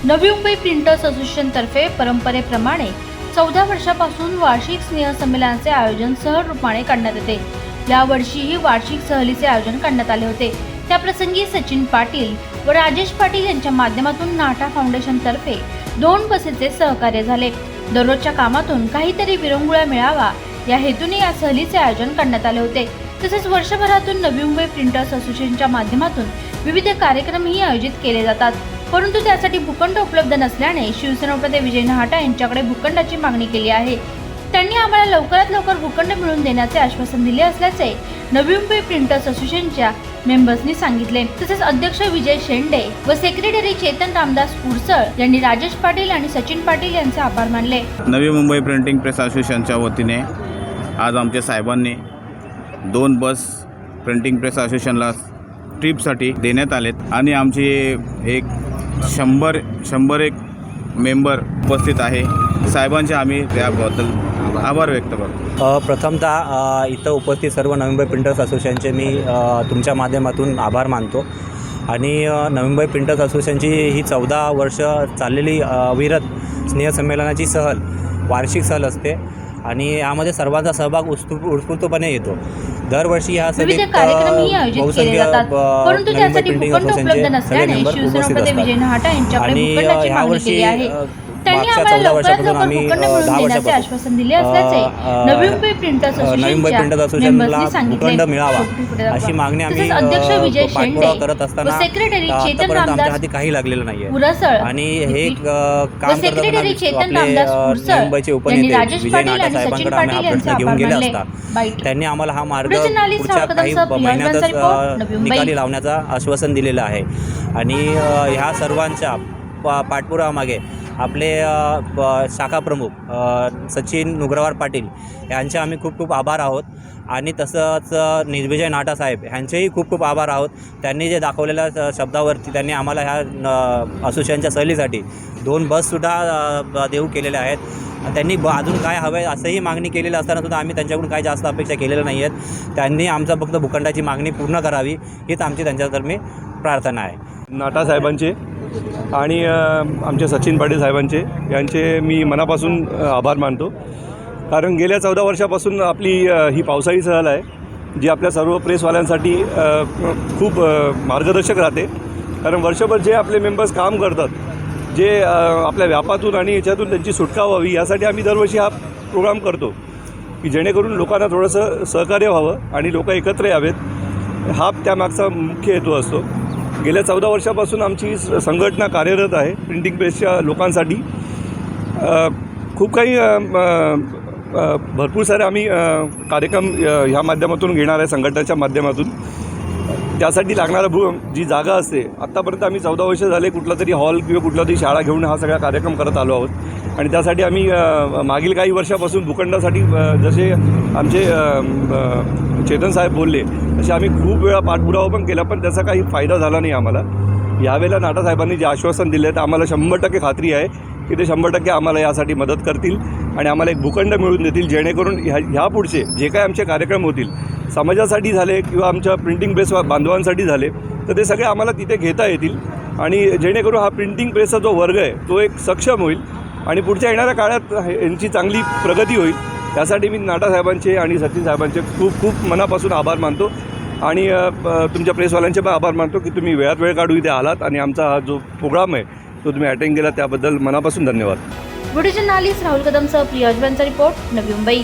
Navi Mumbai printers असोसिएशनतर्फे परंपरेप्रमाणे 14 वर्षापासून वार्षिक स्नेहसंमेलनाचे आयोजन सहल रूपाने करण्यात येते। यावर्षीही वार्षिक सहलीचे आयोजन करण्यात आले होते। त्याप्रसंगी सचिन पाटील व राजेश पाटील यांच्या माध्यमातून नाटा फाउंडेशनतर्फे 2 बसेसचे सहकार्य झाले। दररोजच्या कामातून काहीतरी विरंगुळा मिळावा या हेतूने या सहलीचे आयोजन करण्यात आले होते। तसेच वर्षभरातून नवी मुंबई प्रिंटर्स असोसिएशनच्या माध्यमातून विविध कार्यक्रमही आयोजित केले जातात, परंतु त्यासाठी भूखंड उपलब्ध नसल्याने शिवसेना उपनेते विजय नहाटा यांच्याकडे भूखंडाची मागणी केली आहे। त्यांनी आम्हाला लवकरात लवकर भूखंड मिळवून देण्याचे आश्वासन दिले असल्याचे नवी मुंबई प्रिंटर्स असोसिएशनच्या मेंबर्सनी सांगितले। तसेच अध्यक्ष विजय शेंडे व सेक्रेटरी चेतन रामदास पुरसळ यांनी राजेश पाटील आणि सचिन पाटील यांचे आभार मानले। नवी मुंबई प्रिंटिंग प्रेस असोसिएशनच्या वतीने आज आमच्या साहेबांनी 2 बस प्रिंटिंग प्रेस असोसिएशनला ट्रिपसाठी देण्यात आलेत आणि आमची एक 100 मेंबर उपस्थित आहे। साहेबांचे आम्ही त्याबद्दल आभार व्यक्त करतो। प्रथमतः इथं उपस्थित सर्व नवी मुंबई प्रिंटर्स असोसिएशनचे मी तुमच्या माध्यमातून आभार मानतो आणि नवी मुंबई प्रिंटर्स असोसिएशनची ही 14 वर्ष चाललेली अविरत स्नेहसंमेलनाची सहल वार्षिक सहल असते आणि यामध्ये सर्वांचा सहभाग उत्स्फूर्तपणे येतो। दरवर्षी ह्या विविध कार्यक्रमही आयोजित केले जातात, परंतु त्यासाठी भूखंड उपलब्ध नसल्याने शिवसेना उपनेते विजय नहाटा यांच्याकडे भूखंडाची मागणी केली आहे। त्यांनी आम्हाला लवकरात लवकर भूखंड मिळवून देण्याचे आश्वासन दिले असल्याचे नवी मुंबई प्रिंटर्स असोसिएशनच्या भूखंड मिळावा अशी मागणी आम्ही अध्यक्ष विजय शेंडे करत असताना सेक्रेटरी चेतन आमच्या रामदास हाती काही लागलेलं नाहीये पुरसळ आणि हे काम सेक्रेटरी चेतन रामदास पुरसळ मुंबईचे उपनेते विजय नहाटा साहेबांकडे आम्ही हा प्रश्न घेऊन गेले असता त्यांनी आम्हाला हा मार्ग पुढच्या काही महिन्यातच निकाली लावण्याचा आश्वासन दिलेलं आहे आणि ह्या सर्वांच्या पाठपुराव्यामागे आपले शाखा प्रमुख सचिन नुग्रवार पाटील यांचे आम्ही खूप आभार आहोत आणि तसंच विजय नहाटा साहेब यांचेही खूप आभार आहोत। त्यांनी जे दाखवलेल्या शब्दावरती त्यांनी आम्हाला ह्या असोसिएशनच्या सहलीसाठी 2 बससुद्धा देऊ केलेल्या आहेत। त्यांनी अजून काय हवं आहे असंही मागणी केलेलं असतानासुद्धा आम्ही त्यांच्याकडून काही जास्त अपेक्षा केलेल्या नाही आहेत। त्यांनी आमचा फक्त भूखंडाची मागणी पूर्ण करावी हीच आमची त्यांच्यातर्फे प्रार्थना आहे। नाटा साहेबांचे आणि आमचे सचिन पाटील साहेबांचे यांचे मी मनापासून आभार मानतो, कारण गेल्या 14 वर्षापासून आपली ही पावसाळी सहल आहे जी आपल्या सर्व प्रेसवाल्यांसाठी खूप मार्गदर्शक राहते। कारण वर्षभर जे आपले मेंबर्स काम करतात, जे आपल्या व्यापातून आणि याच्यातून त्यांची सुटका व्हावी यासाठी आम्ही दरवर्षी हा प्रोग्राम करतो की जेणेकरून लोकांना थोडंसं सहकार्य व्हावं आणि लोक एकत्र यावेत, हा त्यामागचा मुख्य हेतू असतो। गेल्या 14 वर्षापासून आमची संघटना कार्यरत आहे प्रिंटिंग प्रेसच्या लोकांसाठी। खूप काही भरपूर सारे आम्ही कार्यक्रम ह्या माध्यमातून घेणार आहे संघटनेच्या माध्यमातून। त्यासाठी लागणारा जी जागा असते, आत्तापर्यंत आम्ही 14 वर्ष झाले कुठला तरी हॉल किंवा कुठला तरी शाळा घेऊन हा सगळा कार्यक्रम करत आलो आहोत आणि त्यासाठी आम्ही मागील काही वर्षापासून भूखंडासाठी जसे आमचे चेतन साहेब बोलले तसे आम्ही खूप वेळा पाठपुरावा पण केला, पण त्याचा काही फायदा झाला नाही आम्हाला। यावेळेला नाटा साहेबांनी जे आश्वासन दिले तर आम्हाला 100% खात्री आहे की ते 100% आम्हाला यासाठी मदत करतील आणि आम्हाला एक भूखंड मिळवून देतील, जेणेकरून ह्या पुढचे जे काही आमचे कार्यक्रम होतील समाजासाठी झाले किंवा आमच्या प्रिंटिंग प्रेस बांधवांसाठी झाले तर ते सगळे आम्हाला तिथे घेता येतील आणि जेणेकरून हा प्रिंटिंग प्रेसचा जो वर्ग आहे तो एक सक्षम होईल आणि पुढच्या येणाऱ्या काळात यांची चांगली प्रगती होईल। त्यासाठी मी नाटा साहेबांचे आणि सचिन साहेबांचे खूप मनापासून आभार मानतो आणि तुमच्या प्रेसवाल्यांचे पण आभार मानतो की तुम्ही वेळात वेळ काढून इथे आलात आणि आमचा हा जो प्रोग्राम आहे तो तुम्ही अटेंड केला त्याबद्दल मनापासून धन्यवाद। व्हिडिओ जर्नलिस्ट राहुल कदमसह प्रिया अजबनचा रिपोर्ट, नवी मुंबई।